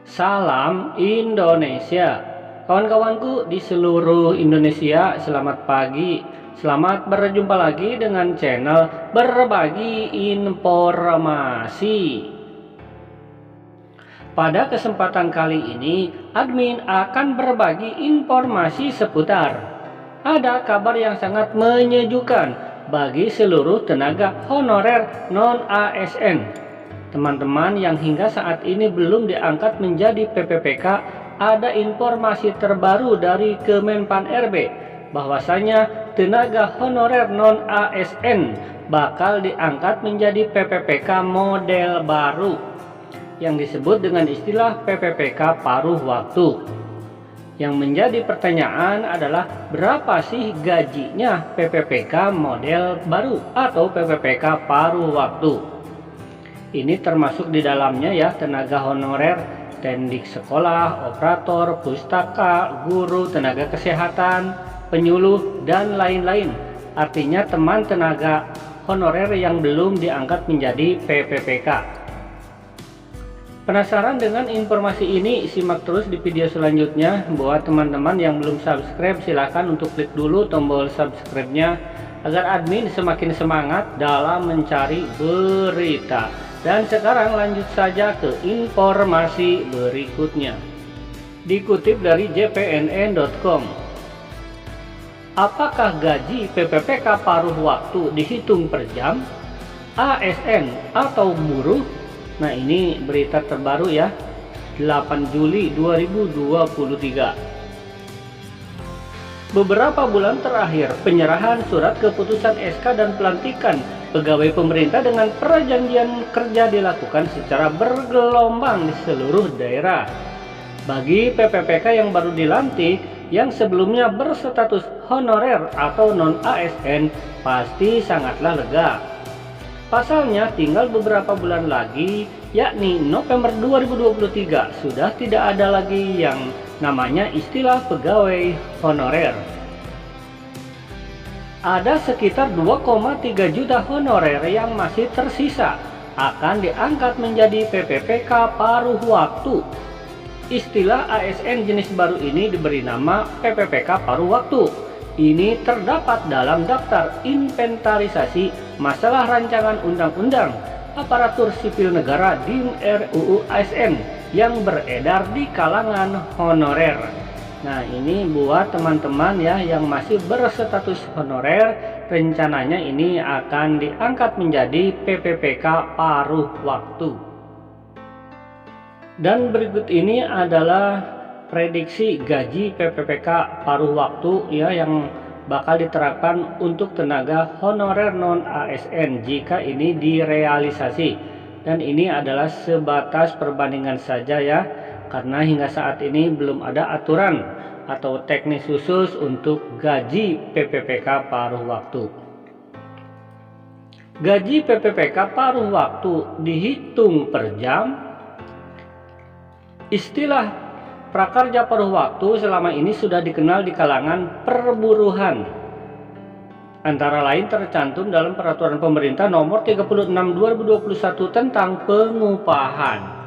Salam Indonesia. Kawan-kawanku di seluruh Indonesia, selamat pagi. Selamat berjumpa lagi dengan channel Berbagi Informasi. Pada kesempatan kali ini, admin akan berbagi informasi seputar ada kabar yang sangat menyejukkan bagi seluruh tenaga honorer non-ASN. Teman-teman yang hingga saat ini belum diangkat menjadi PPPK, ada informasi terbaru dari Kemenpan RB bahwasanya tenaga honorer non-ASN bakal diangkat menjadi PPPK model baru yang disebut dengan istilah PPPK paruh waktu. Yang menjadi pertanyaan adalah berapa sih gajinya PPPK model baru atau PPPK paruh waktu. Ini termasuk di dalamnya ya tenaga honorer, teknik sekolah, operator, pustaka, guru, tenaga kesehatan, penyuluh, dan lain-lain. Artinya teman tenaga honorer yang belum diangkat menjadi PPPK. Penasaran dengan informasi ini? Simak terus di video selanjutnya. Buat teman-teman yang belum subscribe, silahkan untuk klik dulu tombol subscribe-nya agar admin semakin semangat dalam mencari berita. Dan sekarang lanjut saja ke informasi berikutnya. Dikutip dari jpnn.com, apakah gaji PPPK paruh waktu dihitung per jam, ASN atau buruh? Nah, ini berita terbaru ya, 8 Juli 2023. Beberapa bulan terakhir, penyerahan surat keputusan SK dan pelantikan pegawai pemerintah dengan perjanjian kerja dilakukan secara bergelombang di seluruh daerah. Bagi PPPK yang baru dilantik, yang sebelumnya berstatus honorer atau non-ASN, pasti sangatlah lega. Pasalnya, tinggal beberapa bulan lagi, yakni November 2023, sudah tidak ada lagi yang namanya istilah pegawai honorer. Ada sekitar 2,3 juta honorer yang masih tersisa akan diangkat menjadi PPPK paruh waktu. Istilah ASN jenis baru ini diberi nama PPPK paruh waktu. Ini terdapat dalam daftar inventarisasi masalah rancangan undang-undang aparatur sipil negara DIN RUU ASN yang beredar di kalangan honorer. Nah, ini buat teman-teman ya yang masih berstatus honorer, rencananya ini akan diangkat menjadi PPPK paruh waktu. Dan berikut ini adalah prediksi gaji PPPK paruh waktu ya yang bakal diterapkan untuk tenaga honorer non-ASN jika ini direalisasi. Dan ini adalah sebatas perbandingan saja ya, karena hingga saat ini belum ada aturan atau teknis khusus untuk gaji PPPK paruh waktu. Gaji PPPK paruh waktu dihitung per jam. Istilah prakerja paruh waktu selama ini sudah dikenal di kalangan perburuhan. Antara lain tercantum dalam Peraturan Pemerintah Nomor 36 2021 tentang pengupahan.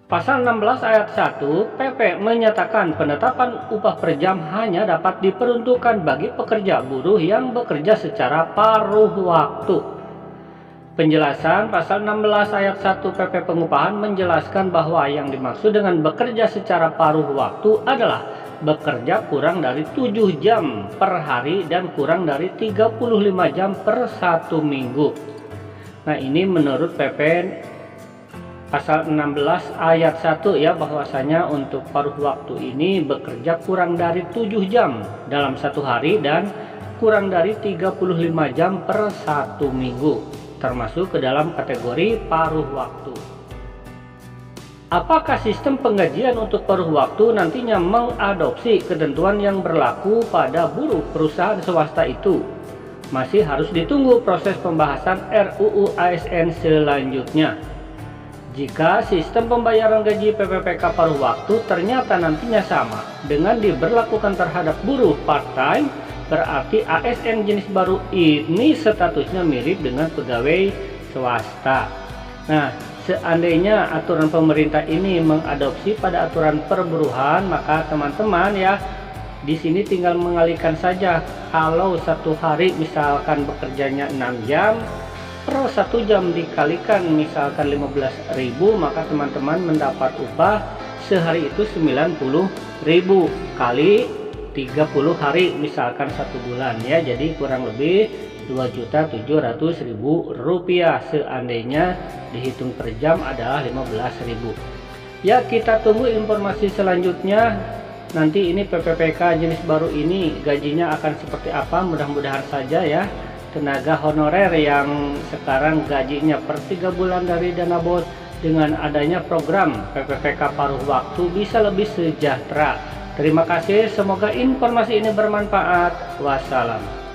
Pasal 16 ayat 1 PP menyatakan penetapan upah per jam hanya dapat diperuntukkan bagi pekerja buruh yang bekerja secara paruh waktu. Penjelasan pasal 16 ayat 1 PP pengupahan menjelaskan bahwa yang dimaksud dengan bekerja secara paruh waktu adalah bekerja kurang dari 7 jam per hari dan kurang dari 35 jam per 1 minggu. Nah, ini menurut PP pasal 16 ayat 1 ya, bahwasanya untuk paruh waktu ini bekerja kurang dari 7 jam dalam satu hari dan kurang dari 35 jam per 1 minggu, termasuk ke dalam kategori paruh waktu. Apakah sistem penggajian untuk paruh waktu nantinya mengadopsi ketentuan yang berlaku pada buruh perusahaan swasta itu? Masih harus ditunggu proses pembahasan RUU ASN selanjutnya. Jika sistem pembayaran gaji PPPK paruh waktu ternyata nantinya sama dengan diberlakukan terhadap buruh part-time, berarti ASN jenis baru ini statusnya mirip dengan pegawai swasta. Nah, Seandainya aturan pemerintah ini mengadopsi pada aturan perburuhan, maka teman-teman ya di sini tinggal mengalihkan saja. Kalau satu hari misalkan bekerjanya 6 jam, per 1 jam dikalikan misalkan 15.000, maka teman-teman mendapat upah sehari itu 90.000 kali 30 hari misalkan 1 bulan ya, jadi kurang lebih 2.700.000 rupiah seandainya dihitung per jam adalah 15.000 ya. Kita tunggu informasi selanjutnya nanti ini PPPK jenis baru ini gajinya akan seperti apa. Mudah-mudahan saja ya tenaga honorer yang sekarang gajinya per 3 bulan dari dana bos dengan adanya program PPPK paruh waktu bisa lebih sejahtera. Terima kasih, semoga informasi ini bermanfaat. Wassalam.